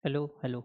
Hello hello.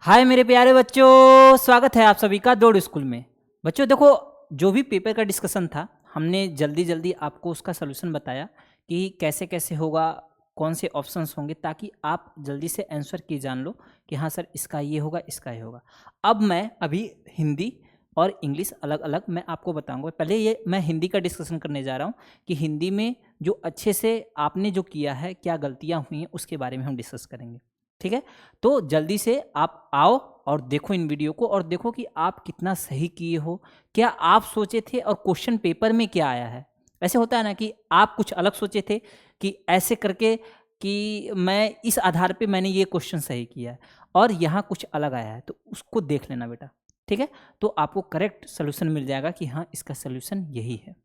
हाय मेरे प्यारे बच्चों, स्वागत है आप सभी का दौड़ स्कूल में। बच्चों देखो, जो भी पेपर का डिस्कशन था हमने जल्दी जल्दी आपको उसका सलूशन बताया कि कैसे कैसे होगा, कौन से ऑप्शंस होंगे, ताकि आप जल्दी से आंसर की जान लो कि हाँ सर इसका ये होगा, इसका ये होगा। अब मैं अभी हिंदी और इंग्लिश अलग अलग मैं आपको बताऊंगा। पहले ये मैं हिंदी का डिस्कशन करने जा रहा हूँ कि हिंदी में जो अच्छे से आपने जो किया है, क्या गलतियाँ हुई हैं, उसके बारे में हम डिस्कस करेंगे। ठीक है, तो जल्दी से आप आओ और देखो इन वीडियो को और देखो कि आप कितना सही किए हो, क्या आप सोचे थे और क्वेश्चन पेपर में क्या आया है। ऐसे होता है ना कि आप कुछ अलग सोचे थे कि ऐसे करके कि मैं इस आधार पे मैंने ये क्वेश्चन सही किया है, और यहाँ कुछ अलग आया है, तो उसको देख लेना बेटा। ठीक है, तो आपको करेक्ट सोल्यूशन मिल जाएगा कि हाँ इसका सोल्यूशन यही है।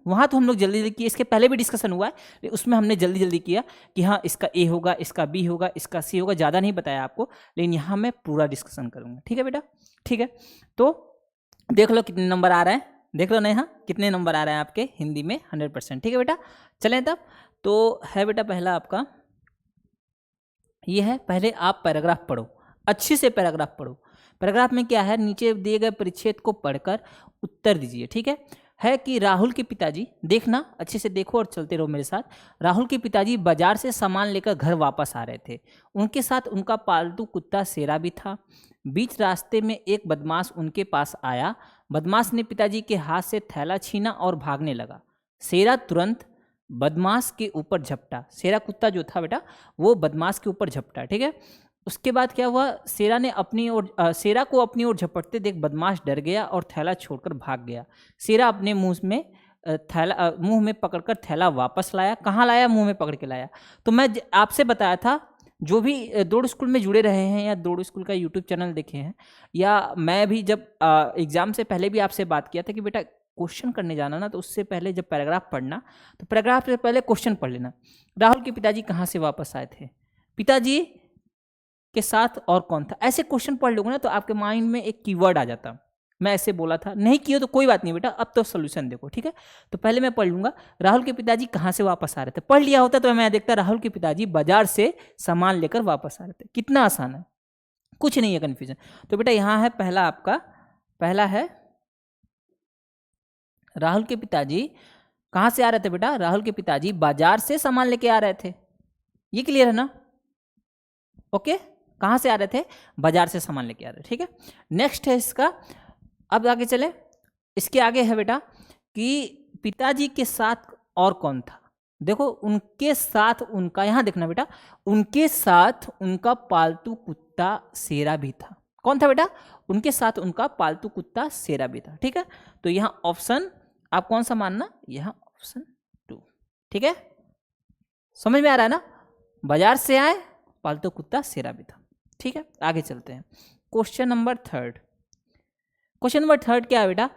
वहाँ तो हम लोग जल्दी जल्दी किए, इसके पहले भी डिस्कशन हुआ है लेकिन उसमें हमने जल्दी जल्दी किया कि हाँ इसका ए होगा, इसका बी होगा, इसका सी होगा, ज़्यादा नहीं बताया आपको, लेकिन यहाँ मैं पूरा डिस्कशन करूँगा। ठीक है बेटा, ठीक है। तो देख लो कितने नंबर आ रहे हैं, देख लो नहीं, हाँ कितने नंबर आ रहे हैं आपके हिंदी में 100%। ठीक है बेटा, चलें तब। तो है बेटा पहला आपका ये है, पहले आप पैराग्राफ पढ़ो, अच्छे से पैराग्राफ पढ़ो। पैराग्राफ में क्या है, नीचे दिए गए परिच्छेद को पढ़कर उत्तर दीजिए। ठीक है कि राहुल के पिताजी, देखना अच्छे से देखो और चलते रहो मेरे साथ। राहुल के पिताजी बाजार से सामान लेकर घर वापस आ रहे थे। उनके साथ उनका पालतू कुत्ता शेरा भी था। बीच रास्ते में एक बदमाश उनके पास आया। बदमाश ने पिताजी के हाथ से थैला छीना और भागने लगा। शेरा तुरंत बदमाश के ऊपर झपटा। शेरा कुत्ता जो था बेटा वो बदमाश के ऊपर झपटा। ठीक है, उसके बाद क्या हुआ, शेरा ने अपनी ओर शेरा को अपनी ओर झपटते देख बदमाश डर गया और थैला छोड़कर भाग गया। शेरा अपने मुंह में मुंह में पकड़कर थैला वापस लाया। कहाँ लाया, मुंह में पकड़ के लाया। तो मैं आपसे बताया था, जो भी दौड़ स्कूल में जुड़े रहे हैं या दौड़ स्कूल का यूट्यूब चैनल देखे हैं, या मैं भी जब एग्जाम से पहले भी आपसे बात किया था कि बेटा क्वेश्चन करने जाना ना, तो उससे पहले जब पैराग्राफ पढ़ना तो पैराग्राफ से पहले क्वेश्चन पढ़ लेना। राहुल के पिताजी कहाँ से वापस आए थे, पिताजी के साथ और कौन था, ऐसे क्वेश्चन पढ़ लोगे ना तो आपके माइंड में एक कीवर्ड आ जाता। मैं ऐसे बोला था, नहीं किया तो कोई बात नहीं बेटा, अब तो सोल्यूशन देखो। ठीक है, तो पहले मैं पढ़ लूंगा, राहुल के पिताजी कहाँ से वापस आ रहे थे। पढ़ लिया होता तो मैं देखता राहुल के पिताजी बाजार से सामान लेकर वापस आ रहे थे। कितना आसान है, कुछ नहीं है कन्फ्यूजन। तो बेटा यहाँ है पहला, आपका पहला है राहुल के पिताजी कहाँ से आ रहे थे बेटा, राहुल के पिताजी बाजार से सामान लेके आ रहे थे। ये क्लियर है ना, ओके। कहाँ से आ रहे थे, बाजार से सामान लेके आ रहे थे। ठीक है, नेक्स्ट है इसका, अब आगे चले। इसके आगे है बेटा कि पिताजी के साथ और कौन था। देखो उनके साथ उनका, यहां देखना बेटा, उनके साथ उनका पालतू कुत्ता शेरा भी था। कौन था बेटा, उनके साथ उनका पालतू कुत्ता शेरा भी था। ठीक है, तो यहां ऑप्शन आप कौन सा मानना, यहां ऑप्शन 2। ठीक है, समझ में आ रहा है ना, बाजार से आए, पालतू कुत्ता शेरा भी था। ठीक है, आगे चलते हैं। Question number 3। क्वेश्चन नंबर 3 क्या है बेटा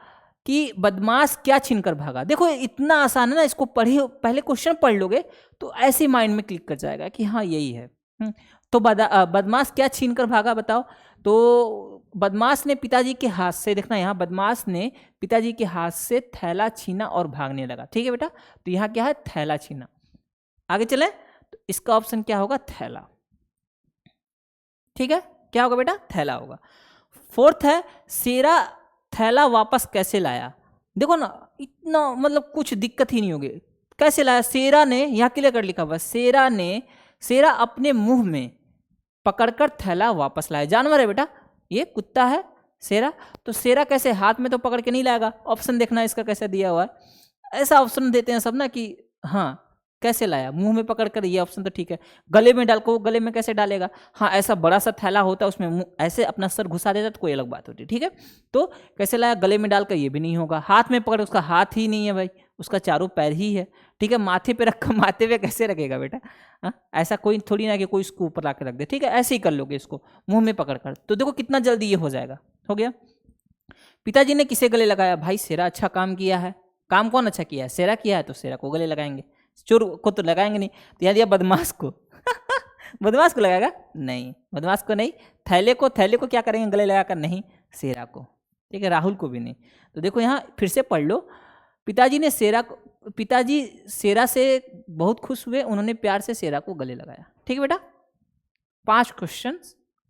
कि बदमाश क्या छीनकर भागा। देखो इतना आसान है ना, इसको पढ़ी, पहले क्वेश्चन पढ़ लोगे तो ऐसे माइंड में क्लिक कर जाएगा कि हाँ यही है। तो बदमाश क्या छीनकर भागा बताओ। तो बदमाश ने पिताजी के हाथ से, देखना यहाँ बदमाश ने पिताजी के हाथ से थैला छीना और भागने लगा। ठीक है बेटा, तो यहाँ क्या है, थैला छीना। आगे चले, तो इसका ऑप्शन क्या होगा, थैला। ठीक है, क्या होगा बेटा, थैला होगा। 4th है, शेरा थैला वापस कैसे लाया। देखो ना, इतना मतलब कुछ दिक्कत ही नहीं होगी। कैसे लाया, शेरा ने, यहाँ क्लियर कर लिखा हुआ, शेरा अपने मुंह में पकड़कर थैला वापस लाया। जानवर है बेटा, ये कुत्ता है शेरा, तो शेरा कैसे, हाथ में तो पकड़ के नहीं लाएगा। ऑप्शन देखना इसका कैसे दिया हुआ है, ऐसा ऑप्शन देते हैं सब ना कि हाँ कैसे लाया, मुंह में पकड़ कर, ये ऑप्शन तो ठीक है। गले में डाल को, गले में कैसे डालेगा, हाँ ऐसा बड़ा सा थैला होता है उसमें मुंह ऐसे अपना सर घुसा देता तो कोई अलग बात होती है। ठीक है, तो कैसे लाया, गले में डालकर, ये भी नहीं होगा। हाथ में पकड़, उसका हाथ ही नहीं है भाई, उसका चारों पैर ही है। ठीक है, माथे पे रखकर, माथे पे कैसे रखेगा बेटा, हाँ ऐसा कोई थोड़ी ना कि कोई इसको ऊपर ला के रख दे। ठीक है, ऐसे ही कर लोगे इसको, मुंह में पकड़ कर। तो देखो कितना जल्दी ये हो जाएगा, हो गया। पिताजी ने किसे गले लगाया, भाई शेरा अच्छा काम किया है। काम कौन अच्छा किया है, शेरा किया है, तो शेरा को गले लगाएंगे, चोर को तो लगाएंगे नहीं। तो यहाँ दिया बदमाश को बदमाश को लगाएगा, नहीं बदमाश को नहीं। थैले को क्या करेंगे, गले लगाकर, नहीं शेरा को। ठीक है, राहुल को भी नहीं। तो देखो यहाँ फिर से पढ़ लो, पिताजी ने शेरा को, पिताजी शेरा से बहुत खुश हुए, उन्होंने प्यार से शेरा को गले लगाया। ठीक है बेटा, 5 क्वेश्चन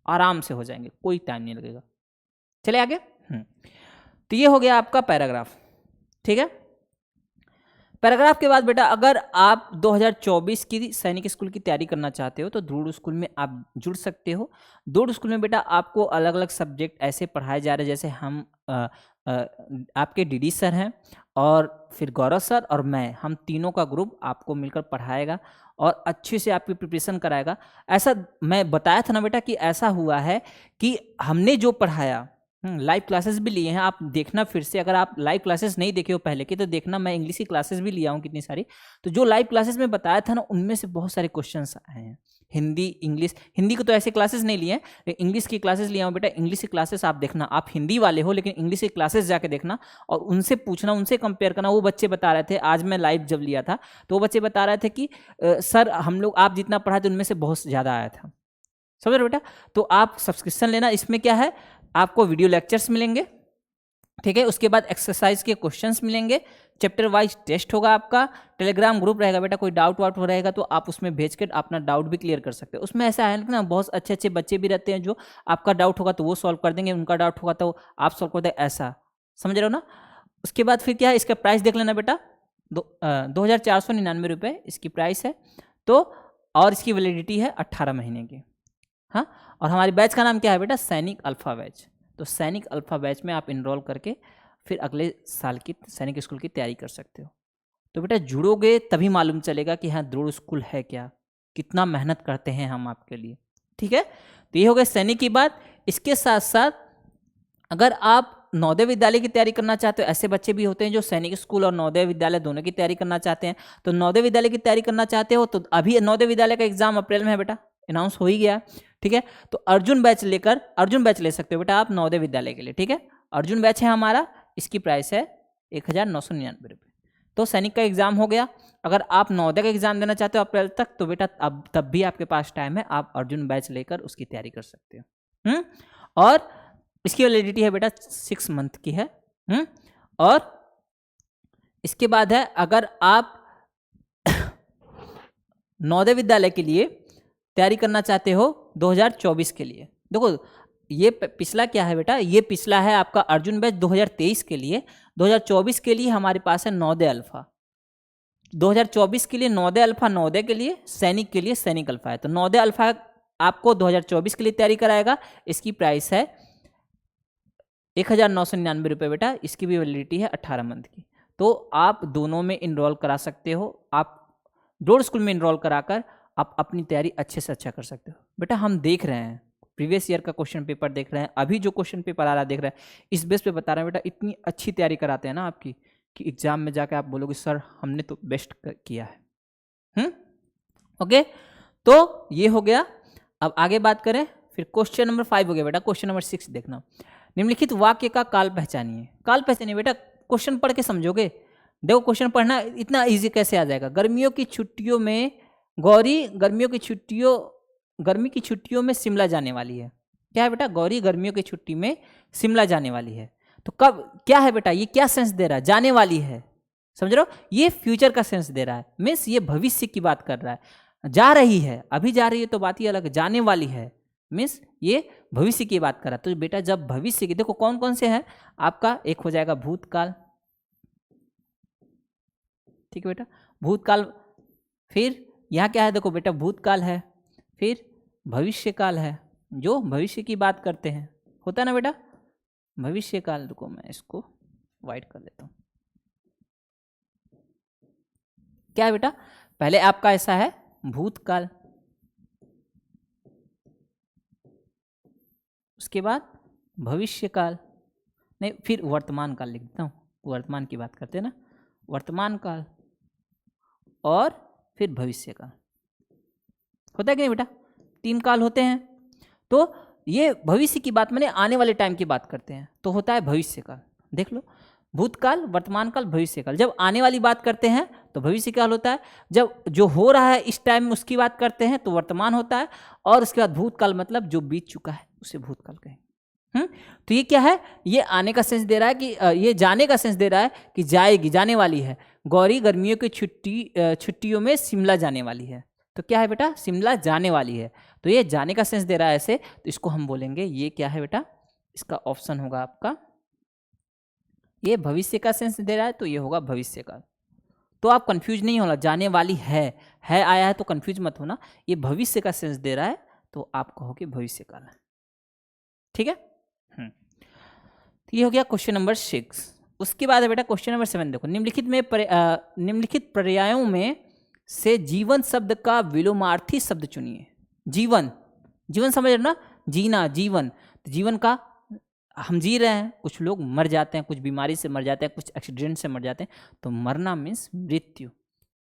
आराम से हो जाएंगे, कोई टाइम नहीं लगेगा। चले आगे। तो ये हो गया आपका पैराग्राफ। ठीक है, पैराग्राफ के बाद बेटा अगर आप 2024 की सैनिक स्कूल की तैयारी करना चाहते हो तो ध्रुव स्कूल में आप जुड़ सकते हो। ध्रुव स्कूल में बेटा आपको अलग अलग सब्जेक्ट ऐसे पढ़ाए जा रहे हैं, जैसे हम आपके डीडी सर हैं और फिर गौरव सर और मैं, हम तीनों का ग्रुप आपको मिलकर पढ़ाएगा और अच्छे से आपकी प्रिपरेशन कराएगा। ऐसा मैं बताया था ना बेटा कि ऐसा हुआ है कि हमने जो पढ़ाया, लाइव क्लासेस भी लिए हैं, आप देखना फिर से, अगर आप लाइव क्लासेस नहीं देखे हो पहले की तो देखना, मैं इंग्लिश की क्लासेस भी लिया हूँ कितनी सारी। तो जो लाइव क्लासेस में बताया था ना उनमें से बहुत सारे क्वेश्चंस आए हैं, हिंदी इंग्लिश, हिंदी को तो ऐसे क्लासेस नहीं लिए हैं, लेकिन इंग्लिश की क्लासेस लिया हूँ बेटा। इंग्लिश की क्लासेस आप देखना, आप हिंदी वाले हो लेकिन इंग्लिश की क्लासेस जाके देखना और उनसे पूछना, उनसे कंपेयर करना। वो बच्चे बता रहे थे, आज मैं लाइव जब लिया था तो वो बच्चे बता रहे थे कि सर हम लोग आप जितना पढ़ाए थे उनमें से बहुत ज़्यादा आया था। समझ रहे बेटा? तो आप सब्सक्रिप्शन लेना, इसमें क्या है आपको वीडियो लेक्चर्स मिलेंगे, ठीक है, उसके बाद एक्सरसाइज के क्वेश्चंस मिलेंगे, चैप्टर वाइज टेस्ट होगा आपका, टेलीग्राम ग्रुप रहेगा बेटा, कोई डाउट वाउट हो रहेगा तो आप उसमें भेज कर अपना डाउट भी क्लियर कर सकते हो। उसमें ऐसा है ना, बहुत अच्छे अच्छे बच्चे भी रहते हैं जो आपका डाउट होगा तो वो सॉल्व कर देंगे, उनका डाउट होगा तो आप सॉल्व कर देंगे, ऐसा समझ रहे हो ना। उसके बाद फिर क्या है, इसका प्राइस देख लेना बेटा, 2499 रुपये इसकी प्राइस है। तो और इसकी वैलिडिटी है 18 महीने की। हाँ, और हमारी बैच का नाम क्या है बेटा, सैनिक अल्फा बैच। तो सैनिक अल्फा बैच में आप इनरोल करके फिर अगले साल की सैनिक स्कूल की तैयारी कर सकते हो। तो बेटा जुड़ोगे तभी मालूम चलेगा कि हाँ ध्रुव स्कूल है क्या, कितना मेहनत करते हैं हम आपके लिए। ठीक है, तो ये हो गया सैनिक की बात। इसके साथ साथ अगर आप नवोदय विद्यालय की तैयारी करना चाहते हो, ऐसे बच्चे भी होते हैं जो सैनिक स्कूल और नवोदय विद्यालय दोनों की तैयारी करना चाहते हैं। तो नवोदय विद्यालय की तैयारी करना चाहते हो तो अभी नवोदय विद्यालय का एग्जाम अप्रैल में है बेटा, अनाउंस हो ही गया। ठीक है, तो अर्जुन बैच ले सकते हो बेटा आप नवोदय विद्यालय के लिए। ठीक है, अर्जुन बैच है हमारा, इसकी प्राइस है 1999 रुपये। तो सैनिक का एग्जाम हो गया। अगर आप नवोदय का एग्जाम देना चाहते हो अप्रैल तक तो बेटा अब तब भी आपके पास टाइम है, आप अर्जुन बैच लेकर उसकी तैयारी कर सकते हो। और इसकी वैलिडिटी है बेटा 6 मंथ की है। और इसके बाद है अगर आप नवोदय विद्यालय के लिए तैयारी करना चाहते हो 2024 के लिए, देखो ये पिछला क्या है बेटा, ये पिछला है आपका अर्जुन बैच 2023 के लिए। 2024 के लिए हमारे पास है नवोदय अल्फा। 2024 के लिए नवोदय अल्फा नवोदय के लिए, सैनिक के लिए सैनिक अल्फा है। तो नवोदय अल्फा आपको 2024 के लिए तैयारी कराएगा, इसकी प्राइस है 1999 रुपये बेटा, इसकी भी वैलिडिटी है 18 मंथ की। तो आप दोनों में इनरोल करा सकते हो, आप ड्रोड स्कूल में इनरोल कराकर आप अपनी तैयारी अच्छे से अच्छा कर सकते हो। बेटा हम देख रहे हैं प्रीवियस ईयर का क्वेश्चन पेपर देख रहे हैं, अभी जो क्वेश्चन पेपर आ रहा है देख रहे हैं, इस बेस पे बता रहे हैं बेटा, इतनी अच्छी तैयारी कराते हैं ना आपकी कि एग्जाम में जाकर आप बोलोगे सर हमने तो बेस्ट किया है। ओके, तो ये हो गया। अब आगे बात करें, फिर क्वेश्चन नंबर 5 हो गया बेटा। क्वेश्चन नंबर 6 देखना, निम्नलिखित वाक्य का काल पहचानिए। काल पहचानिए बेटा, क्वेश्चन पढ़ के समझोगे। देखो क्वेश्चन पढ़ना इतना इजी कैसे आ जाएगा। गर्मियों की छुट्टियों में गौरी गर्मी की छुट्टियों में शिमला जाने वाली है। क्या है बेटा, गौरी गर्मियों की छुट्टी में शिमला जाने वाली है। तो कब क्या है बेटा, ये क्या सेंस दे रहा है, जाने वाली है, समझ रहे हो, ये फ्यूचर का सेंस दे रहा है, मीन्स ये भविष्य की बात कर रहा है। जा रही है, अभी जा रही है तो बात ही अलग है, जाने वाली है मीन्स ये भविष्य की बात कर रहा है। तो बेटा जब भविष्य की, देखो कौन कौन से हैं आपका, एक हो जाएगा भूतकाल, ठीक है बेटा, भूतकाल। फिर यहाँ क्या है, देखो बेटा भूतकाल है, फिर भविष्य काल है, जो भविष्य की बात करते हैं, होता है ना बेटा भविष्य काल। रुको मैं इसको वाइट कर देता हूँ। क्या है बेटा, पहले आपका ऐसा है भूतकाल, उसके बाद भविष्य काल, नहीं फिर वर्तमान काल लिख देता हूँ, वर्तमान की बात करते हैं ना, वर्तमान काल और फिर भविष्य काल। होता है कि नहीं बेटा, 3 काल होते हैं। तो ये भविष्य की बात माने आने वाले टाइम की बात करते हैं तो होता है भविष्य काल। देख लो, भूतकाल, वर्तमान काल, भविष्य काल। जब आने वाली बात करते हैं तो भविष्य काल होता है, जब जो हो रहा है इस टाइम में उसकी बात करते हैं तो वर्तमान होता है, और उसके बाद भूतकाल मतलब जो बीत चुका है उसे भूतकाल कहेंगे। तो ये क्या है, ये आने का सेंस दे रहा है कि ये जाने का सेंस दे रहा है कि जाएगी, जाने वाली है। गौरी गर्मियों की छुट्टियों में शिमला जाने वाली है। तो क्या है बेटा, शिमला जाने वाली है। तो ये जाने का सेंस दे रहा है ऐसे, तो इसको हम बोलेंगे ये क्या है बेटा, इसका ऑप्शन होगा आपका, ये भविष्य का सेंस दे रहा है तो ये होगा भविष्य का। तो आप कंफ्यूज नहीं होना, जाने वाली है आया है तो कंफ्यूज मत होना, ये भविष्य का सेंस दे रहा है तो आप कहोगे भविष्य काल। ठीक है। तो ये हो गया क्वेश्चन नंबर 6। उसके बाद है बेटा क्वेश्चन नंबर 7। देखो, निम्नलिखित पर्यायों में से जीवन शब्द का विलोमार्थी शब्द चुनिए। जीवन, जीवन समझ रहे ना, जीना, जीवन। तो जीवन का हम जी रहे हैं, कुछ लोग मर जाते हैं, कुछ बीमारी से मर जाते हैं, कुछ एक्सीडेंट से मर जाते हैं, तो मरना मीन्स मृत्यु।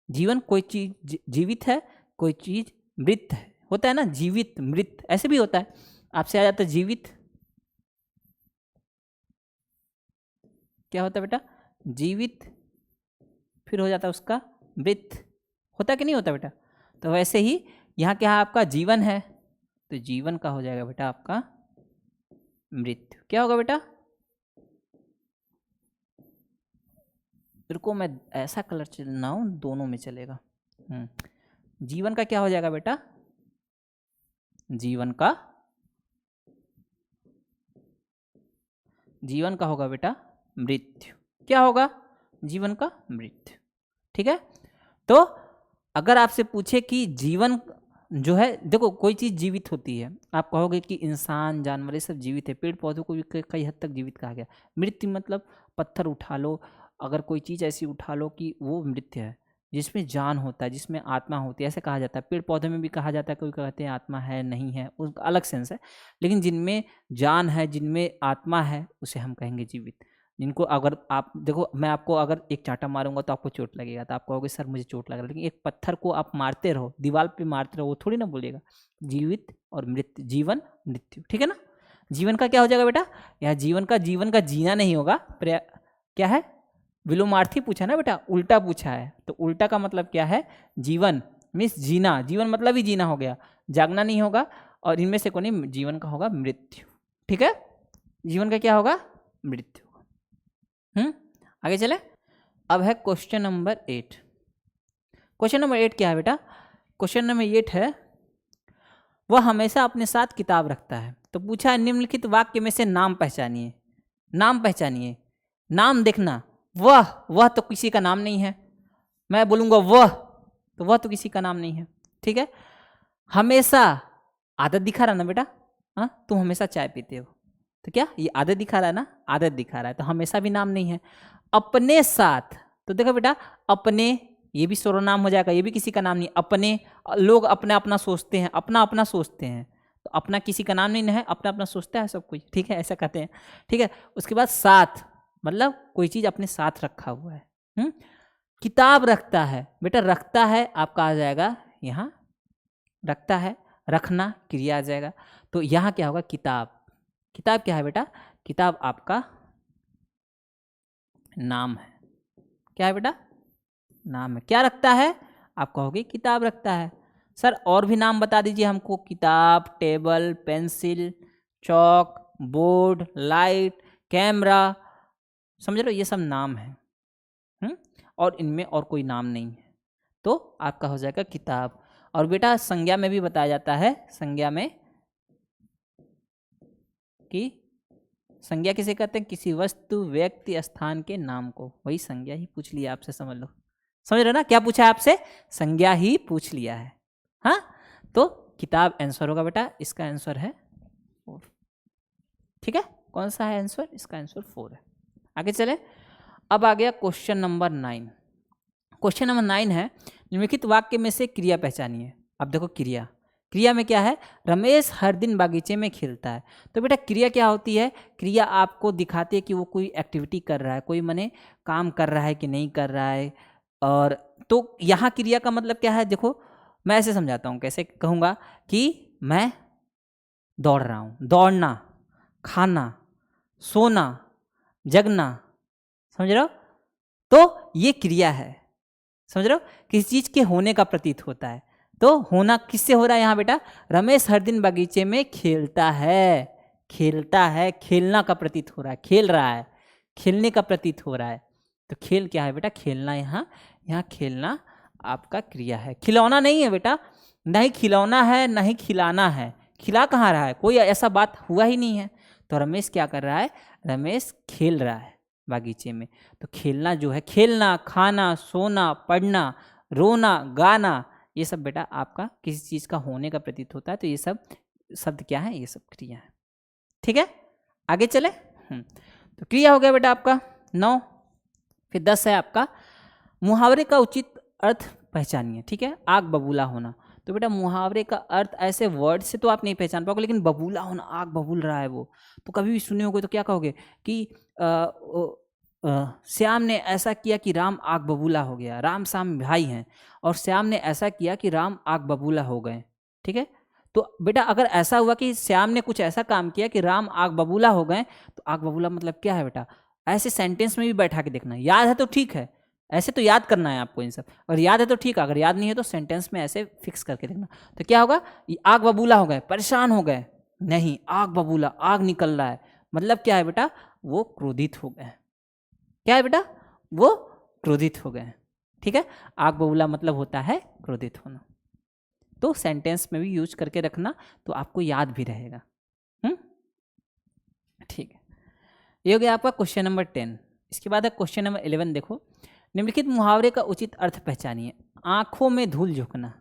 जीवन कोई चीज जीवित है, कोई चीज मृत है, होता है ना, जीवित मृत ऐसे भी होता है। आपसे आ जाता है जीवित, क्या होता है बेटा, जीवित, फिर हो जाता है उसका मृत, होता कि नहीं होता बेटा। तो वैसे ही यहाँ क्या है, आपका जीवन है, तो जीवन का हो जाएगा बेटा आपका मृत्यु। क्या होगा बेटा, को मैं ऐसा कलर चलना हूं, दोनों में चलेगा। जीवन का क्या हो जाएगा बेटा, जीवन का होगा बेटा मृत्यु। क्या होगा, जीवन का मृत्यु। ठीक है। तो अगर आपसे पूछे कि जीवन जो है, देखो कोई चीज़ जीवित होती है, आप कहोगे कि इंसान, जानवर, ये सब जीवित है, पेड़ पौधों को भी कई हद तक जीवित कहा गया। मृत्यु मतलब पत्थर उठा लो, अगर कोई चीज़ ऐसी उठा लो कि वो मृत्यु है, जिसमें जान होता है, जिसमें आत्मा होती है, ऐसे कहा जाता है। पेड़ पौधे में भी कहा जाता है, कोई कहते हैं आत्मा है, नहीं है, उसका अलग सेंस है। लेकिन जिनमें जान है, जिनमें आत्मा है, उसे हम कहेंगे जीवित। जिनको अगर आप देखो, मैं आपको अगर एक चांटा मारूंगा तो आपको चोट लगेगा, तो आप कहोगे सर मुझे चोट लग रहा है। लेकिन एक पत्थर को आप मारते रहो, दीवार पे मारते रहो, वो थोड़ी ना बोलेगा। जीवित और मृत्यु, जीवन मृत्यु, ठीक है ना। जीवन का क्या हो जाएगा बेटा, यहाँ जीवन का जीना नहीं होगा, क्या है, विलोमार्थी पूछा ना बेटा, उल्टा पूछा है। तो उल्टा का मतलब क्या है, जीवन मीन्स जीना, जीवन मतलब ही जीना हो गया, जागना नहीं होगा। और इनमें से कोई नहीं, जीवन का होगा मृत्यु। ठीक है, जीवन का क्या होगा, मृत्यु। आगे चले। अब है क्वेश्चन नंबर 8। क्वेश्चन नंबर 8 क्या है बेटा, क्वेश्चन नंबर 8 है, वह हमेशा अपने साथ किताब रखता है। तो पूछा है निम्नलिखित वाक्य में से नाम पहचानिए। नाम पहचानिए, नाम देखना। वह तो किसी का नाम नहीं है, मैं बोलूँगा वह, तो वह तो किसी का नाम नहीं है। ठीक है। हमेशा, आदत दिखा रहा ना बेटा, हाँ, तुम हमेशा चाय पीते हो, तो क्या ये आदत दिखा रहा है ना, आदत दिखा रहा है, तो हमेशा भी नाम नहीं है। अपने साथ, तो देखो बेटा, अपने, ये भी सर्वनाम हो जाएगा, ये भी किसी का नाम नहीं। अपने, लोग अपना अपना सोचते हैं, अपना अपना सोचते हैं, तो अपना किसी का नाम नहीं है, अपना अपना सोचता है सब कुछ। ठीक है, ऐसा कहते हैं। ठीक है। उसके बाद साथ, मतलब कोई चीज़ अपने साथ रखा हुआ है। किताब रखता है, बेटा रखता है आपका आ जाएगा यहाँ, रखता है, रखना क्रिया आ जाएगा। तो यहाँ क्या होगा, किताब। किताब क्या है बेटा, किताब आपका नाम है। क्या है बेटा, नाम है। क्या रखता है, आप कहोगे किताब रखता है। सर और भी नाम बता दीजिए हमको, किताब, टेबल, पेंसिल, चौक, बोर्ड, लाइट, कैमरा, समझ रहे हो, ये सब नाम है। और इनमें और कोई नाम नहीं है, तो आपका हो जाएगा किताब। और बेटा संज्ञा में भी बताया जाता है, संज्ञा में कि संज्ञा किसे कहते हैं, किसी वस्तु, व्यक्ति, स्थान के नाम को, वही संज्ञा ही पूछ लिया आपसे, समझ लो। समझ रहे हो ना, क्या पूछा है आपसे, संज्ञा ही पूछ लिया है। हाँ, तो किताब आंसर होगा बेटा, इसका आंसर है 4। ठीक है, कौन सा है आंसर, इसका आंसर 4 है। आगे चले। अब आ गया क्वेश्चन नंबर 9। क्वेश्चन नंबर 9 है, निम्नलिखित वाक्य में से क्रिया पहचानिए। अब देखो क्रिया, क्रिया में क्या है, रमेश हर दिन बागीचे में खेलता है। तो बेटा क्रिया क्या होती है, क्रिया आपको दिखाती है कि वो कोई एक्टिविटी कर रहा है, कोई मने काम कर रहा है कि नहीं कर रहा है। और तो यहाँ क्रिया का मतलब क्या है, देखो मैं ऐसे समझाता हूँ, कैसे कहूँगा कि मैं दौड़ रहा हूँ, दौड़ना, खाना, सोना, जगना, समझ रहे हो, तो ये क्रिया है। समझ रहे हो, किसी चीज़ के होने का प्रतीत होता है। तो होना किससे हो रहा है यहाँ बेटा, रमेश हर दिन बगीचे में खेलता है, खेलता है, खेलना का प्रतीत हो रहा है, खेल रहा है, खेलने का प्रतीत हो रहा है। तो खेल क्या है बेटा? खेलना। यहाँ यहाँ खेलना आपका क्रिया है, खिलौना नहीं है बेटा। नहीं खिलौना है, नहीं खिलाना है। खिला कहाँ रहा है? कोई ऐसा बात हुआ ही नहीं है। तो रमेश क्या कर रहा है? रमेश खेल रहा है बागीचे में। तो खेलना जो है, खेलना, खाना, सोना, पढ़ना, रोना, गाना, ये सब बेटा आपका किसी चीज़ का होने का प्रतीत होता है। तो ये सब शब्द क्या है? ये सब क्रिया है। ठीक है, आगे चले। तो क्रिया हो गया बेटा आपका 9। फिर 10 है आपका मुहावरे का उचित अर्थ पहचानिए। ठीक है, आग बबूला होना। तो बेटा मुहावरे का अर्थ ऐसे वर्ड से तो आप नहीं पहचान पाओगे, लेकिन बबूला होना, आग बबूल रहा है वो, तो कभी भी सुने होगे तो क्या कहोगे कि श्याम ने ऐसा किया कि राम आग बबूला हो गया। राम श्याम भाई हैं और श्याम ने ऐसा किया कि राम आग बबूला हो गए। ठीक है, तो बेटा अगर ऐसा हुआ कि श्याम ने कुछ ऐसा काम किया कि राम आग बबूला हो गए, तो आग बबूला मतलब क्या है बेटा? ऐसे सेंटेंस में भी बैठा के देखना। याद है तो ठीक है, ऐसे तो याद करना है आपको इन सब। अगर याद है तो ठीक है, अगर याद नहीं है तो सेंटेंस में ऐसे फिक्स करके देखना। तो क्या होगा? आग बबूला हो गए, परेशान हो गए, नहीं, आग बबूला, आग निकल रहा है, मतलब क्या है बेटा? वो क्रोधित हो गए। क्या है बेटा? वो क्रोधित हो गए। ठीक है, आग बबूला मतलब होता है क्रोधित होना। तो सेंटेंस में भी यूज करके रखना, तो आपको याद भी रहेगा। ठीक है, ये हो गया आपका क्वेश्चन नंबर 10। इसके बाद है क्वेश्चन नंबर 11। देखो, निम्नलिखित मुहावरे का उचित अर्थ पहचानिए। आंखों में धूल झोंकना।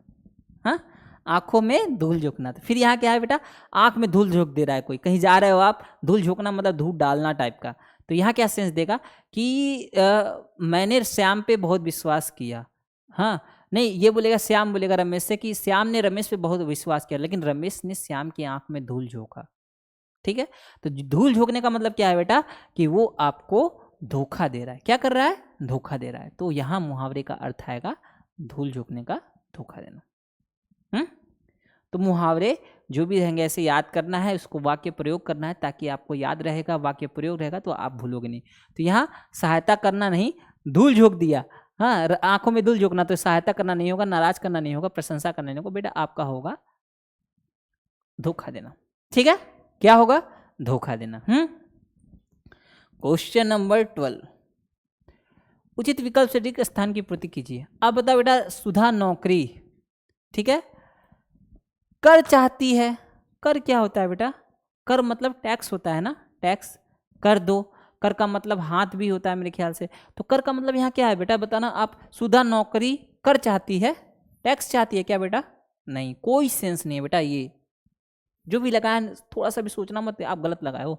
हाँ, आंखों में धूल झोंकना। तो फिर यहाँ क्या है बेटा? आंख में धूल झोंक दे रहा है कोई, कहीं जा रहे हो आप, धूल झोंकना मतलब धूल डालना टाइप का। तो यहाँ क्या सेंस देगा कि मैंने श्याम पे बहुत विश्वास किया। हाँ, नहीं, ये बोलेगा, श्याम बोलेगा रमेश से कि श्याम ने रमेश पे बहुत विश्वास किया, लेकिन रमेश ने श्याम की आंख में धूल झोंका। ठीक है, तो धूल झोंकने का मतलब क्या है बेटा? कि वो आपको धोखा दे रहा है। क्या कर रहा है? धोखा दे रहा है। तो यहाँ मुहावरे का अर्थ आएगा धूल झोंकने का, धोखा देना। तो मुहावरे जो भी रहेंगे ऐसे याद करना है, उसको वाक्य प्रयोग करना है, ताकि आपको याद रहेगा, वाक्य प्रयोग रहेगा तो आप भूलोगे नहीं। तो यहाँ सहायता करना नहीं, धूल झोंक दिया। हाँ, आंखों में धूल झोंकना, तो सहायता करना नहीं होगा, नाराज करना नहीं होगा, प्रशंसा करना नहीं होगा, बेटा आपका होगा धोखा देना। ठीक है, क्या होगा? धोखा देना। क्वेश्चन नंबर 12, उचित विकल्प से रिक्त स्थान की पूर्ति कीजिए। अब बताओ बेटा, सुधा नौकरी, ठीक है, कर चाहती है। कर क्या होता है बेटा? कर मतलब टैक्स होता है ना, टैक्स, कर दो। कर का मतलब हाथ भी होता है मेरे ख्याल से। तो कर का मतलब यहाँ क्या है बेटा? बताना आप। सुधा नौकरी कर चाहती है, टैक्स चाहती है क्या बेटा? नहीं, कोई सेंस नहीं है बेटा। ये जो भी लगाया थोड़ा सा भी सोचना मत, आप गलत लगाए हो।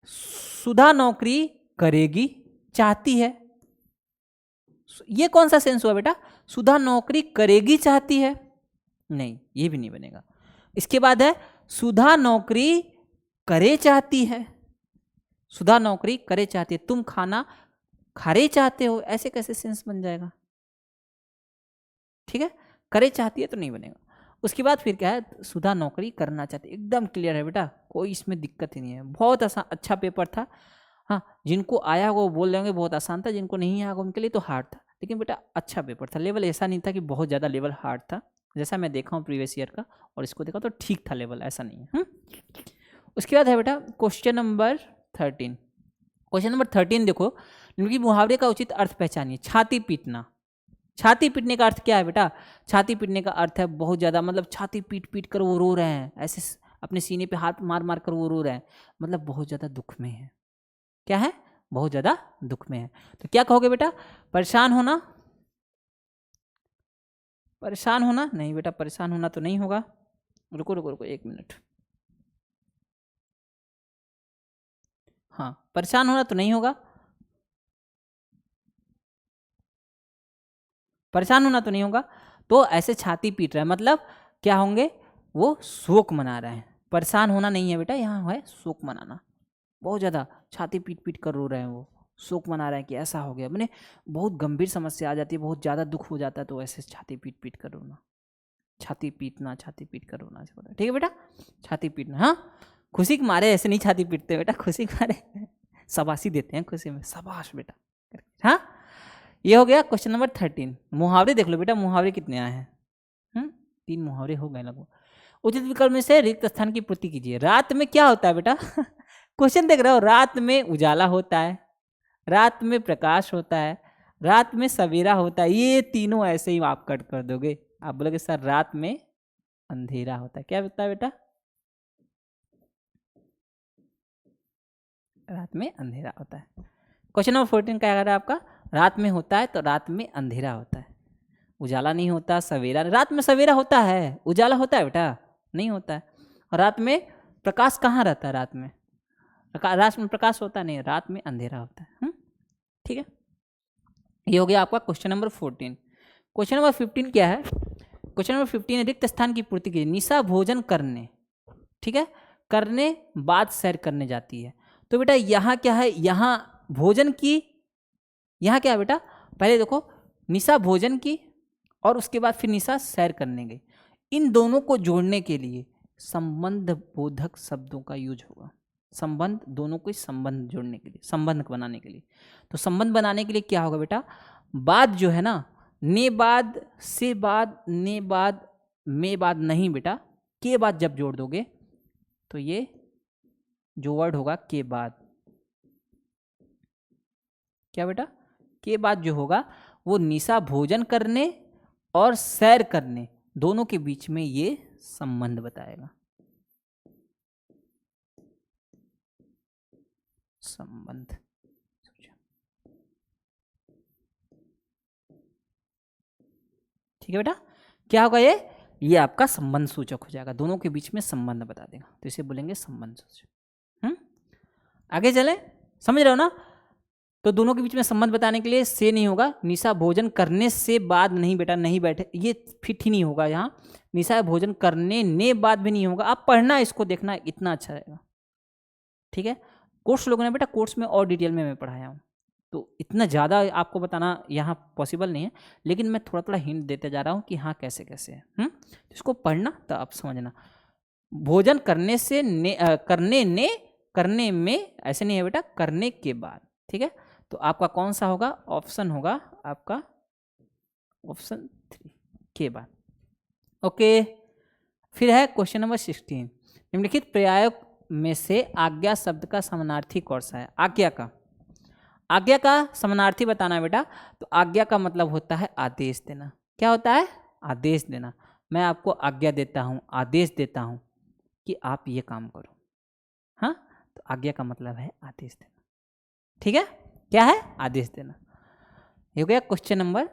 सुधा नौकरी करेगी, चाहती है, ये कौन सा सेंस हुआ बेटा? सुधा नौकरी करेगी चाहती है, नहीं, ये भी नहीं बनेगा। इसके बाद है सुधा नौकरी करे चाहती है। सुधा नौकरी करे चाहती है, तुम खाना खारे चाहते हो, ऐसे कैसे सेंस बन जाएगा? ठीक है, करे चाहती है तो नहीं बनेगा। उसके बाद फिर क्या है? सुधा नौकरी करना चाहती है। एकदम क्लियर है बेटा, कोई इसमें दिक्कत ही नहीं है। बहुत आसान, अच्छा पेपर था। हाँ, जिनको आया होगा वो बोल रहे होंगे बहुत आसान था, जिनको नहीं आया होगा उनके लिए तो हार्ड था, लेकिन बेटा अच्छा पेपर था। लेवल ऐसा नहीं था कि बहुत ज़्यादा लेवल हार्ड था, जैसा मैं देखा हूँ प्रीवियस ईयर का, और इसको देखा तो ठीक था लेवल, ऐसा नहीं है। उसके बाद है बेटा क्वेश्चन नंबर 13। क्वेश्चन नंबर 13 देखो, क्योंकि मुहावरे का उचित अर्थ पहचानिए। छाती पीटना। छाती पीटने का अर्थ क्या है बेटा? छाती पीटने का अर्थ है बहुत ज़्यादा, मतलब छाती पीट पीट कर वो रो रहे हैं, ऐसे अपने सीने पे हाथ मार मार कर वो रो रहे हैं, मतलब बहुत ज़्यादा दुख में है। क्या है? बहुत ज़्यादा दुख में है। तो क्या कहोगे बेटा? परेशान होना। परेशान होना नहीं बेटा, परेशान होना तो नहीं होगा। रुको रुको रुको 1 मिनट। हाँ, परेशान होना तो नहीं होगा, परेशान होना तो नहीं होगा। तो ऐसे छाती पीट रहा है, मतलब क्या होंगे? वो शोक मना रहे हैं। परेशान होना नहीं है बेटा, यहाँ है शोक मनाना। बहुत ज़्यादा छाती पीट पीट कर रो रहे हैं, वो शोक मना रहे हैं कि ऐसा हो गया, मैंने बहुत गंभीर समस्या आ जाती है, बहुत ज़्यादा दुख हो जाता है, तो ऐसे छाती पीट पीट कर रोना, छाती पीटना, छाती पीट कर रोना। ठीक है बेटा, छाती पीटना। हाँ, खुशी के मारे ऐसे नहीं छाती पीटते बेटा, खुशी के मारे शाबाशी देते हैं खुशी में, शाबाश बेटा। हाँ, ये हो गया क्वेश्चन नंबर 13। मुहावरे देख लो बेटा, मुहावरे कितने आए हैं? 3 मुहावरे हो गए लगभग। उचित विकल्प में से रिक्त स्थान की पूर्ति कीजिए। रात में क्या होता है बेटा? क्वेश्चन देख रहे हो, रात में उजाला होता है, रात में प्रकाश होता है, रात में सवेरा होता है। ये तीनों ऐसे ही आप कट कर दोगे, आप बोलोगे सर रात में अंधेरा होता है। क्या होता है बेटा? रात में अंधेरा होता है। क्वेश्चन नंबर 14 क्या कह रहा है आपका? रात में होता है तो रात में अंधेरा होता है, उजाला नहीं होता, सवेरा। रात में सवेरा होता है, उजाला होता है बेटा? नहीं होता है। और रात में प्रकाश कहाँ रहता है? रात में रात में प्रकाश होता नहीं, रात में अंधेरा होता है। ठीक है, ये हो गया आपका क्वेश्चन नंबर 14। क्वेश्चन नंबर 15 क्या है? क्वेश्चन नंबर 15 रिक्त स्थान की पूर्ति कीजिए। निशा भोजन करने, ठीक है, करने बाद सैर करने जाती है। तो बेटा यहाँ क्या है? यहाँ भोजन की, यहाँ क्या है बेटा? पहले देखो, निशा भोजन की और उसके बाद फिर निशा सैर करने गई। इन दोनों को जोड़ने के लिए संबंध बोधक शब्दों का यूज होगा। संबंध, दोनों को संबंध जोड़ने के लिए, संबंध बनाने के लिए। तो संबंध बनाने के लिए क्या होगा बेटा? बाद जो है ना, ने बाद, से बाद, ने बाद, में बाद नहीं बेटा, के बाद जब जोड़ दोगे तो ये जो वर्ड होगा के बाद, क्या बेटा? के बाद जो होगा वो निशा भोजन करने और सैर करने दोनों के बीच में ये संबंध बताएगा। संबंध, ठीक है बेटा? क्या होगा ये आपका संबंध सूचक हो जाएगा, दोनों के बीच में संबंध बता देगा, तो इसे बोलेंगे संबंध सूचक। आगे चले, समझ रहे हो ना? तो दोनों के बीच में संबंध बताने के लिए से नहीं होगा, निशा भोजन करने से बाद नहीं बेटा, नहीं बैठे, ये फिट ही नहीं होगा। यहाँ निशा भोजन करने ने बाद भी नहीं होगा। आप पढ़ना, इसको देखना, इतना अच्छा रहेगा। ठीक है, कोर्स लोगों ने बेटा, कोर्स में और डिटेल में मैं पढ़ाया हूँ, तो इतना ज़्यादा आपको बताना यहाँ पॉसिबल नहीं है, लेकिन मैं थोड़ा थोड़ा हिंट देते जा रहा हूँ कि हाँ कैसे कैसे है। इसको पढ़ना तो आप समझना। भोजन करने से ने, करने में ऐसे नहीं है बेटा, करने के बाद। ठीक है, तो आपका कौन सा होगा? ऑप्शन होगा आपका ऑप्शन 3 के बाद। ओके, फिर है क्वेश्चन नंबर 16। निम्नलिखित पर्यायों में से आज्ञा शब्द का समानार्थी कौन सा है? आज्ञा का समानार्थी बताना बेटा। तो आज्ञा का मतलब होता है आदेश देना। क्या होता है? आदेश देना। मैं आपको आज्ञा देता हूँ, आदेश देता हूँ कि आप ये काम करो। हाँ, तो आज्ञा का मतलब है आदेश देना। ठीक है, क्या है? आदेश देना। ये हो गया क्वेश्चन नंबर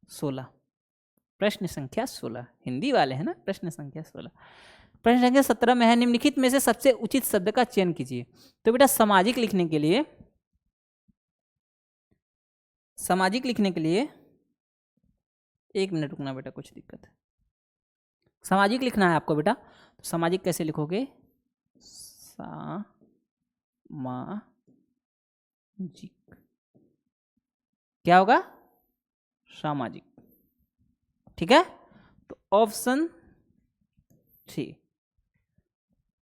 16, प्रश्न संख्या 16। हिंदी वाले हैं ना? प्रश्न संख्या 16। प्रश्न संख्या 17 में है, निम्नलिखित में से सबसे उचित शब्द का चयन कीजिए। तो बेटा सामाजिक लिखने के लिए, सामाजिक लिखने के लिए 1 मिनट रुकना बेटा, कुछ दिक्कत है। सामाजिक लिखना है आपको बेटा, तो सामाजिक कैसे लिखोगे? सामाजिक, क्या होगा? सामाजिक। ठीक है, तो ऑप्शन 3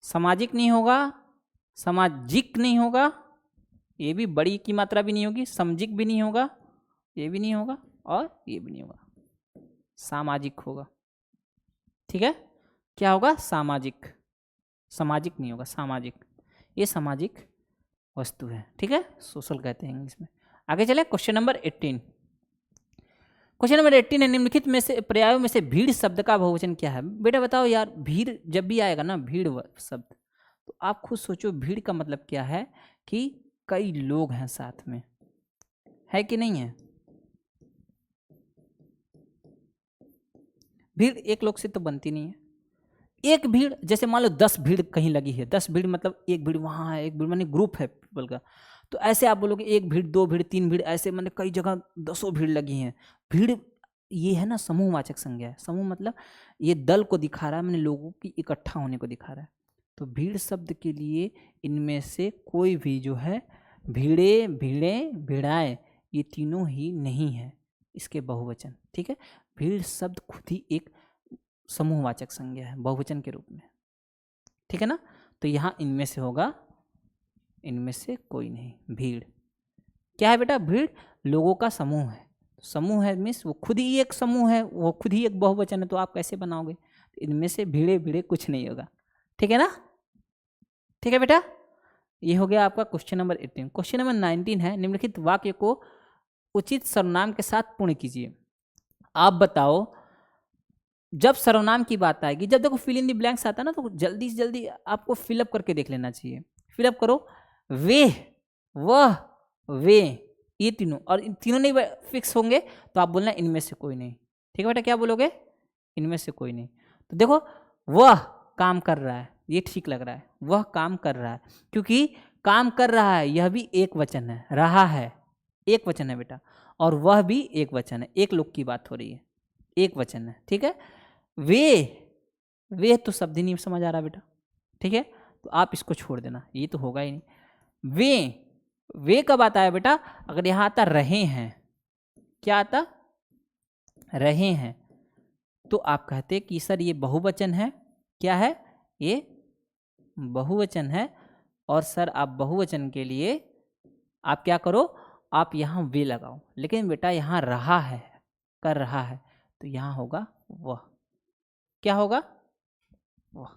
सामाजिक नहीं होगा, सामाजिक नहीं होगा, ये भी बड़ी की मात्रा भी नहीं होगी, समजिक भी नहीं होगा, ये भी नहीं होगा, और ये भी नहीं होगा, सामाजिक होगा। ठीक है, क्या होगा? सामाजिक। सामाजिक नहीं होगा, सामाजिक। ये सामाजिक वस्तु है। ठीक है, सोशल कहते हैं इंग्लिश में। आगे चले, क्वेश्चन नंबर 18। क्वेश्चन नंबर 18 है, निम्नलिखित में से पर्यायों में से भीड़ शब्द का बहुवचन क्या है? बेटा बताओ यार, भीड़ जब भी आएगा ना, भीड़ शब्द, तो आप खुद सोचो भीड़ का मतलब क्या है? कि कई लोग हैं साथ में, है कि नहीं है? भीड़ एक लोग से तो बनती नहीं है। एक भीड़, जैसे मान लो 10 भीड़ कहीं लगी है, 10 भीड़ मतलब एक भीड़ वहाँ है, एक भीड़ माने ग्रुप है पीपल का, तो ऐसे आप बोलोगे एक भीड़, 2 भीड़, 3 भीड़, ऐसे माने कई जगह 10 भीड़ लगी हैं। भीड़ ये है ना समूहवाचक संज्ञा है। समूह मतलब ये दल को दिखा रहा है, मैंने लोगों की इकट्ठा होने को दिखा रहा है। तो भीड़ शब्द के लिए इनमें से कोई भी जो है, भीड़े, भीड़ें, भीड़ाएं, ये तीनों ही नहीं है इसके बहुवचन। ठीक है, भीड़ शब्द खुद ही एक समूहवाचक संज्ञा है बहुवचन के रूप में। ठीक है ना, तो यहाँ इनमें से होगा, इनमें से कोई नहीं। भीड़ क्या है बेटा? भीड़ लोगों का समूह है। समूह है मीन्स वो खुद ही एक समूह है, वो खुद ही एक बहुवचन है, तो आप कैसे बनाओगे? तो इनमें से भिड़े भिड़े कुछ नहीं होगा। ठीक है ना? ठीक है बेटा, ये हो गया आपका क्वेश्चन नंबर 18। क्वेश्चन नंबर 19 है, निम्नलिखित वाक्य को उचित सर्वनाम के साथ पूर्ण कीजिए। आप बताओ, जब सर्वनाम की बात आएगी, जब देखो फिल इन द ब्लैंक्स आता है ना, तो जल्दी से जल्दी आपको फिलअप करके देख लेना चाहिए। फिलअप करो, वे, वह, वे, ये तीनों, और इन तीनों नहीं फिक्स होंगे तो आप बोलना इनमें से कोई नहीं। ठीक है बेटा, क्या बोलोगे? इनमें से कोई नहीं। तो देखो, वह काम कर रहा है, ये ठीक लग रहा है, वह काम कर रहा है, क्योंकि काम कर रहा है यह भी एक वचन है, रहा है एक वचन है बेटा, और वह भी एक वचन है, एक लोग की बात हो रही है, एक वचन है। ठीक है, वे तो शब्द ही नहीं समझ आ रहा बेटा। ठीक है, तो आप इसको छोड़ देना, ये तो होगा ही नहीं। वे कब आता है बेटा? अगर यहां आता रहे हैं, क्या आता? रहे हैं, तो आप कहते कि सर ये बहुवचन है। क्या है? ये बहुवचन है। और सर आप बहुवचन के लिए आप क्या करो, आप यहाँ वे लगाओ, लेकिन बेटा यहाँ रहा है, कर रहा है, तो यहाँ होगा वह। क्या होगा? वह।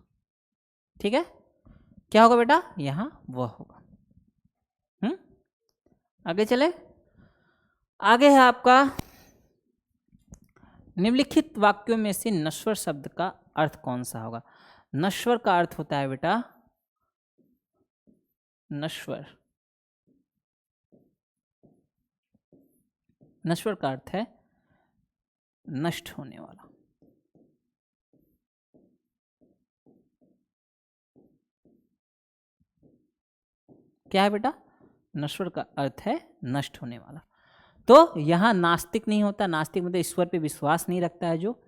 ठीक है, क्या होगा बेटा? यहाँ वह होगा। आगे चले, आगे है आपका, निम्नलिखित वाक्यों में से नश्वर शब्द का अर्थ कौन सा होगा? नश्वर का अर्थ होता है बेटा, नश्वर, नश्वर का अर्थ है नष्ट होने वाला। क्या है बेटा? नश्वर का अर्थ है नष्ट होने वाला। तो यहां नास्तिक नहीं होता, नास्तिक मतलब ईश्वर पे विश्वास नहीं रखता है, जो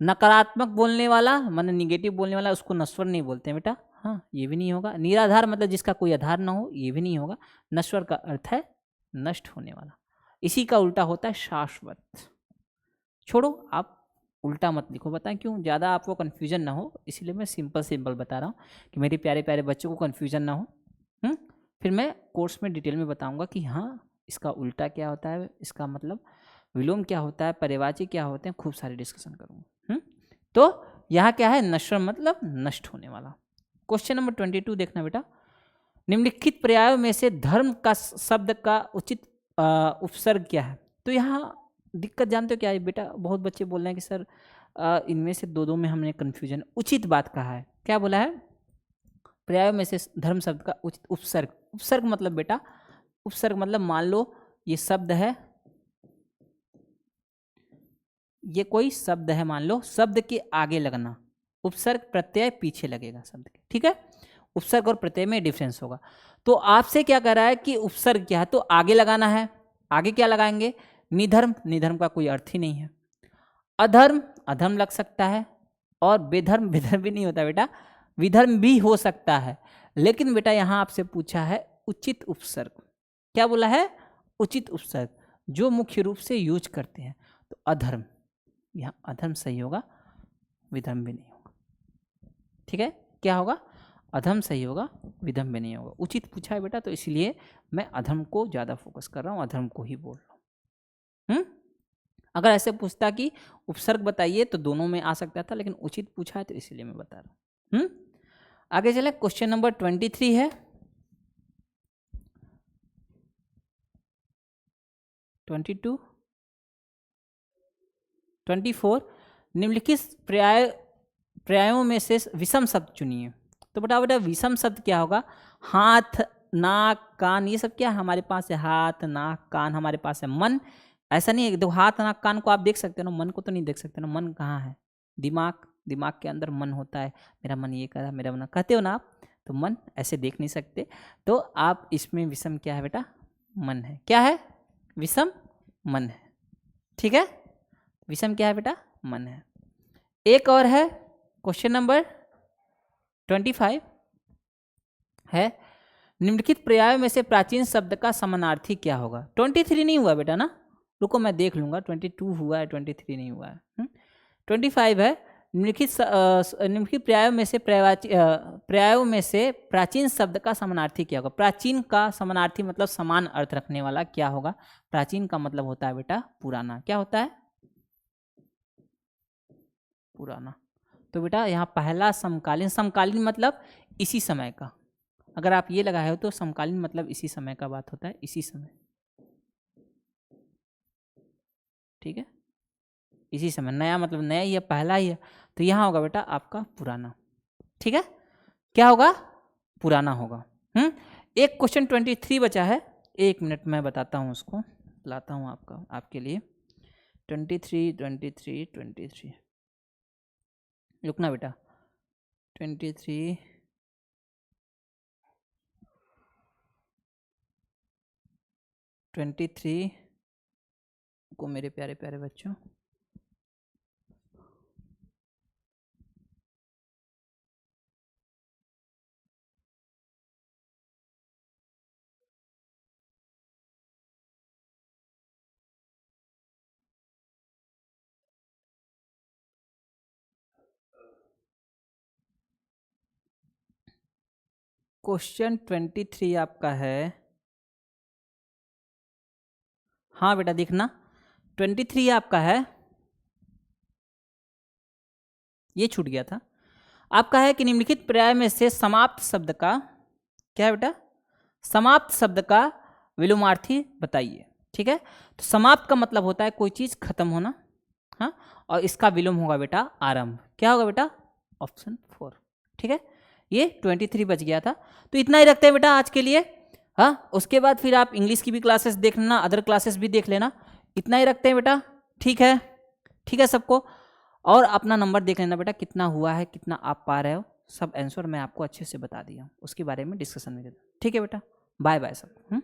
नकारात्मक बोलने वाला माने निगेटिव बोलने वाला, उसको नश्वर नहीं बोलते हैं बेटा। हाँ, ये भी नहीं होगा। निराधार मतलब जिसका कोई आधार ना हो, ये भी नहीं होगा। नश्वर का अर्थ है नष्ट होने वाला। इसी का उल्टा होता है शाश्वत। छोड़ो, आप उल्टा मत लिखो, बताएं क्यों, ज़्यादा आपको कन्फ्यूजन ना हो, इसीलिए मैं सिंपल बता रहा हूँ कि मेरे प्यारे प्यारे बच्चों को कन्फ्यूजन ना हो। फिर मैं कोर्स में डिटेल में बताऊँगा कि हाँ इसका उल्टा क्या होता है, इसका मतलब विलोम क्या होता है, पर्यायवाची क्या होते हैं, खूब सारी डिस्कशन करूँगा। तो यहाँ क्या है? नश्वर मतलब नष्ट होने वाला। क्वेश्चन नंबर 22 देखना बेटा, निम्नलिखित पर्यायों में से धर्म का शब्द का उचित उपसर्ग क्या है? तो यहाँ दिक्कत जानते हो क्या है बेटा? बहुत बच्चे बोल रहे हैं कि सर इनमें से दो में हमने कन्फ्यूजन, उचित बात कहा है। क्या बोला है? पर्यायों में से धर्म शब्द का उचित उपसर्ग। उपसर्ग मतलब बेटा, उपसर्ग मतलब मान लो ये शब्द है, ये कोई शब्द है, मान लो शब्द के आगे लगना, उपसर्ग प्रत्यय पीछे लगेगा शब्द के। ठीक है, उपसर्ग और प्रत्यय में डिफरेंस होगा। तो आपसे क्या कह रहा है कि उपसर्ग क्या है, तो आगे लगाना है। आगे क्या लगाएंगे? निधर्म, निधर्म का कोई अर्थ ही नहीं है। अधर्म, अधर्म लग सकता है। और बेधर्म, बेधर्म भी नहीं होता बेटा, विधर्म भी हो सकता है। लेकिन बेटा यहाँ आपसे पूछा है उचित उपसर्ग। क्या बोला है? उचित उपसर्ग, जो मुख्य रूप से यूज करते हैं। तो अधर्म, यहाँ अधर्म सही होगा, विधर्म भी नहीं होगा। ठीक है, क्या होगा? अधर्म सही होगा, विधर्म भी नहीं होगा। उचित पूछा है बेटा, तो इसलिए मैं अधर्म को ज़्यादा फोकस कर रहा हूँ, अधर्म को ही बोल रहा हूँ। अगर ऐसे पूछता कि उपसर्ग बताइए तो दोनों में आ सकता था, लेकिन उचित पूछा है तो इसलिए मैं बता रहा हूँ। आगे चले, क्वेश्चन नंबर 23 है, 22, 24, निम्नलिखित पर्यायों में से विषम शब्द चुनिए। तो बेटा विषम शब्द क्या होगा? हाथ, नाक, कान, ये सब क्या हमारे पास है? हाथ, नाक, कान हमारे पास है। मन ऐसा नहीं है, देखो हाथ, नाक, कान को आप देख सकते हो ना, मन को तो नहीं देख सकते ना। मन कहाँ है? दिमाग, दिमाग के अंदर मन होता है। मेरा मन ये कर रहा है, मेरा मन कहते हो ना आप, तो मन ऐसे देख नहीं सकते। तो आप इसमें विषम क्या है बेटा? मन है। क्या है? विषम मन है। ठीक है, विषम क्या है बेटा? मन है। एक और है, क्वेश्चन नंबर 25 है, निम्नलिखित पर्यायों में से प्राचीन शब्द का समानार्थी क्या होगा? 23 नहीं हुआ बेटा ना, रुको मैं देख लूंगा। 22 हुआ है, 23 नहीं हुआ है। 25 है, निम्नलिखित पर्यायों में से प्राचीन शब्द का समानार्थी क्या होगा? प्राचीन का समानार्थी मतलब समान अर्थ रखने वाला क्या होगा? प्राचीन का मतलब होता है बेटा पुराना। क्या होता है? पुराना। तो बेटा यहाँ पहला समकालीन, समकालीन मतलब इसी समय का, अगर आप ये लगाए हो तो समकालीन मतलब इसी समय का बात होता है, इसी समय, ठीक है, इसी समय। नया मतलब नया ही है, पहला ही है, तो यहाँ होगा बेटा आपका पुराना, ठीक है, क्या होगा, पुराना होगा। एक क्वेश्चन 23 बचा है, 1 मिनट मैं बताता हूँ उसको, लाता हूँ आपके लिए। 23 रुकना बेटा, 23 को मेरे प्यारे प्यारे बच्चों, क्वेश्चन 23 आपका है, हाँ बेटा देखना, 23 आपका है, ये छूट गया था आपका, है कि निम्नलिखित पर्याय में से समाप्त शब्द का, क्या है बेटा, समाप्त शब्द का विलोमार्थी बताइए, ठीक है। तो समाप्त का मतलब होता है कोई चीज खत्म होना, हाँ, और इसका विलोम होगा बेटा आरंभ, क्या होगा बेटा, ऑप्शन 4, ठीक है। ये 23 बच गया था, तो इतना ही रखते हैं बेटा आज के लिए, हाँ, उसके बाद फिर आप इंग्लिश की भी क्लासेस देख लेना, अदर क्लासेस भी देख लेना, इतना ही रखते हैं बेटा, ठीक है, ठीक है सबको, और अपना नंबर देख लेना बेटा कितना हुआ है, कितना आप पा रहे हो, सब आंसर मैं आपको अच्छे से बता दिया, उसके बारे में डिस्कशन में, ठीक है बेटा, बाय बाय सब।